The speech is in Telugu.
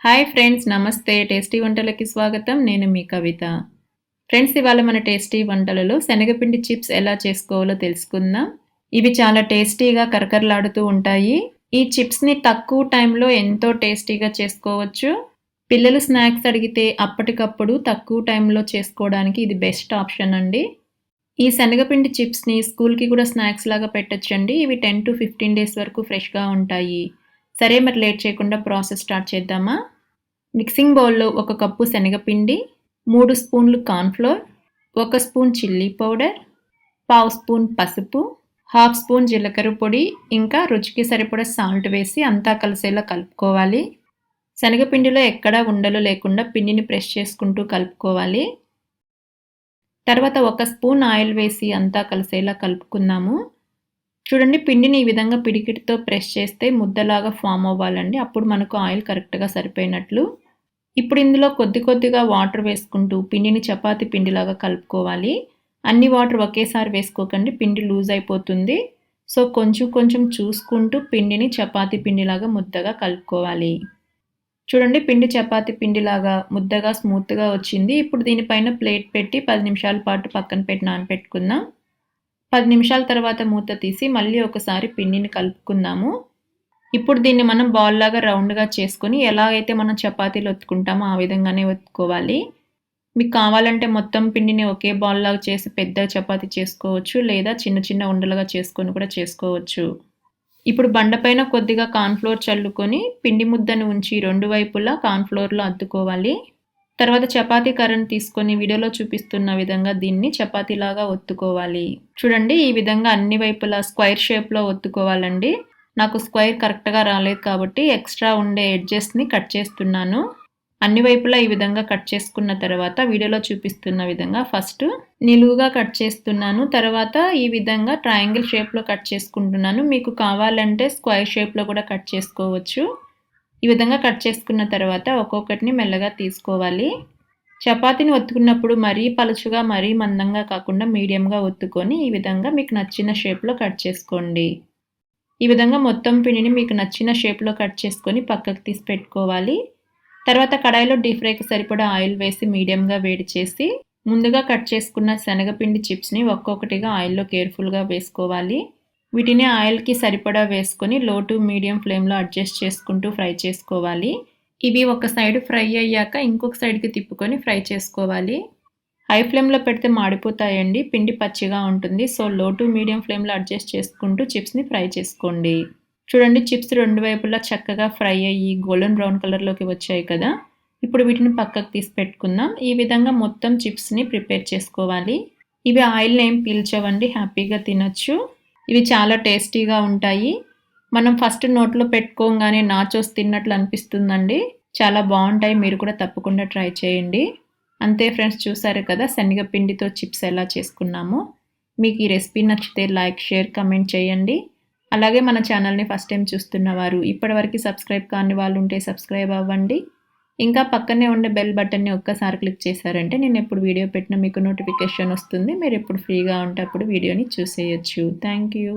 హాయ్ ఫ్రెండ్స్, నమస్తే. టేస్టీ వంటలకి స్వాగతం. నేను మీ కవిత. ఫ్రెండ్స్, ఇవాళ మన టేస్టీ వంటలలో శనగపిండి చిప్స్ ఎలా చేసుకోవాలో తెలుసుకుందాం. ఇవి చాలా టేస్టీగా కరకరలాడుతూ ఉంటాయి. ఈ చిప్స్ని తక్కువ టైంలో ఎంతో టేస్టీగా చేసుకోవచ్చు. పిల్లలు స్నాక్స్ అడిగితే అప్పటికప్పుడు తక్కువ టైంలో చేసుకోవడానికి ఇది బెస్ట్ ఆప్షన్ అండి. ఈ శనగపిండి చిప్స్ని స్కూల్కి కూడా స్నాక్స్ లాగా పెట్టొచ్చండి. ఇవి 10 to 15 డేస్ వరకు ఫ్రెష్గా ఉంటాయి. సరే, మరి లేట్ చేయకుండా ప్రాసెస్ స్టార్ట్ చేద్దామా? మిక్సింగ్ బౌల్లో 1 కప్పు శనగపిండి, 3 స్పూన్లు కార్న్‌ఫ్లోర్, 1 స్పూన్ చిల్లీ పౌడర్, పావు స్పూన్ పసుపు, హాఫ్ స్పూన్ జీలకర్ర పొడి, ఇంకా రుచికి సరిపడా సాల్ట్ వేసి అంతా కలిసేలా కలుపుకోవాలి. శనగపిండిలో ఎక్కడా ఉండలు లేకుండా పిండిని ప్రెస్ చేసుకుంటూ కలుపుకోవాలి. తర్వాత 1 స్పూన్ ఆయిల్ వేసి అంతా కలిసేలా కలుపుకుందాము. చూడండి, పిండిని ఈ విధంగా పిడికిటితో ప్రెస్ చేస్తే ముద్దలాగా ఫామ్ అవ్వాలండి. అప్పుడు మనకు ఆయిల్ కరెక్ట్గా సరిపోయినట్లు. ఇప్పుడు ఇందులో కొద్దిగా వాటర్ వేసుకుంటూ పిండిని చపాతీ పిండిలాగా కలుపుకోవాలి. అన్ని వాటర్ ఒకేసారి వేసుకోకండి, పిండి లూజ్ అయిపోతుంది. సో కొంచెం చూసుకుంటూ పిండిని చపాతీ పిండిలాగా ముద్దగా కలుపుకోవాలి. చూడండి, పిండి చపాతీ పిండిలాగా ముద్దగా స్మూత్గా వచ్చింది. ఇప్పుడు దీనిపైన ప్లేట్ పెట్టి 10 నిమిషాల పాటు పక్కన పెట్టి నానబెట్టుకుందాం. 10 నిమిషాల తర్వాత మూత తీసి మళ్ళీ ఒకసారి పిండిని కలుపుకుందాము. ఇప్పుడు దీన్ని మనం బాల్ లాగా రౌండ్గా చేసుకొని ఎలాగైతే మనం చపాతీలు ఒత్తుకుంటామో ఆ విధంగానే ఒత్తుకోవాలి. మీకు కావాలంటే మొత్తం పిండిని ఒకే బాల్ లాగా చేసి పెద్ద చపాతీ చేసుకోవచ్చు, లేదా చిన్న ఉండలుగా చేసుకొని కూడా చేసుకోవచ్చు. ఇప్పుడు బండపైన కొద్దిగా కార్న్‌ఫ్లోర్ చల్లుకొని పిండి ముద్దను ఉంచి 2 వైపులా కార్న్‌ఫ్లోర్లో అద్దుకోవాలి. తర్వాత చపాతీ కర్రను తీసుకొని వీడియోలో చూపిస్తున్న విధంగా దీన్ని చపాతీలాగా ఒత్తుకోవాలి. చూడండి, ఈ విధంగా అన్ని వైపులా స్క్వేర్ షేప్లో ఒత్తుకోవాలండి. నాకు స్క్వేర్ కరెక్ట్గా రాలేదు కాబట్టి ఎక్స్ట్రా ఉండే ఎడ్జెస్ని కట్ చేస్తున్నాను. అన్ని వైపులా ఈ విధంగా కట్ చేసుకున్న తర్వాత వీడియోలో చూపిస్తున్న విధంగా ఫస్ట్ నిలువుగా కట్ చేస్తున్నాను. తర్వాత ఈ విధంగా ట్రయాంగిల్ షేప్లో కట్ చేసుకుంటున్నాను. మీకు కావాలంటే స్క్వేర్ షేప్లో కూడా కట్ చేసుకోవచ్చు. ఈ విధంగా కట్ చేసుకున్న తర్వాత ఒక్కొక్కటిని మెల్లగా తీసుకోవాలి. చపాతీని ఒత్తుకున్నప్పుడు మరీ పలుచుగా మరీ మందంగా కాకుండా మీడియంగా ఒత్తుకొని ఈ విధంగా మీకు నచ్చిన షేప్లో కట్ చేసుకోండి. ఈ విధంగా మొత్తం పిండిని మీకు నచ్చిన షేప్లో కట్ చేసుకొని పక్కకు తీసి పెట్టుకోవాలి. తర్వాత కడాయిలో డీప్ ఫ్రైకి సరిపడా ఆయిల్ వేసి మీడియంగా వేడి చేసి ముందుగా కట్ చేసుకున్న శనగపిండి చిప్స్ని ఒక్కొక్కటిగా ఆయిల్లో కేర్ఫుల్గా వేసుకోవాలి. వీటిని ఆయిల్కి సరిపడా వేసుకొని లో టు మీడియం ఫ్లేమ్లో అడ్జస్ట్ చేసుకుంటూ ఫ్రై చేసుకోవాలి. ఇవి ఒక సైడ్ ఫ్రై అయ్యాక ఇంకొక సైడ్కి తిప్పుకొని ఫ్రై చేసుకోవాలి. హై ఫ్లేమ్లో పెడితే మాడిపోతాయండి, పిండి పచ్చిగా ఉంటుంది. సో లో టు మీడియం ఫ్లేమ్లో అడ్జస్ట్ చేసుకుంటూ చిప్స్ని ఫ్రై చేసుకోండి. చూడండి, చిప్స్ 2 వైపులా చక్కగా ఫ్రై అయ్యి గోల్డెన్ బ్రౌన్ కలర్లోకి వచ్చాయి కదా. ఇప్పుడు వీటిని పక్కకు తీసి పెట్టుకుందాం. ఈ విధంగా మొత్తం చిప్స్ని ప్రిపేర్ చేసుకోవాలి. ఇవి ఆయిల్ని ఏం పీల్చవండి, హ్యాపీగా తినొచ్చు. ఇవి చాలా టేస్టీగా ఉంటాయి. మనం ఫస్ట్ నోట్లో పెట్టుకోగానే నాచోస్ తిన్నట్లు అనిపిస్తుందండి. చాలా బాగుంటాయి, మీరు కూడా తప్పకుండా ట్రై చేయండి. అంతే ఫ్రెండ్స్, చూసారు కదా శనగపిండితో చిప్స్ ఎలా చేసుకున్నామో. మీకు ఈ రెసిపీ నచ్చితే లైక్, షేర్, కమెంట్ చేయండి. అలాగే మన ఛానల్ని ఫస్ట్ టైం చూస్తున్నవారు ఇప్పటివరకు సబ్స్క్రైబ్ కాని వాళ్ళు ఉంటే సబ్స్క్రైబ్ అవ్వండి. ఇంకా పక్కనే ఉండే బెల్ బటన్ని ఒక్కసారి క్లిక్ చేశారంటే నేను ఎప్పుడు వీడియో పెట్టినా మీకు నోటిఫికేషన్ వస్తుంది. మీరు ఎప్పుడు ఫ్రీగా ఉంటే అప్పుడు వీడియోని చూసేయచ్చు. Thank you.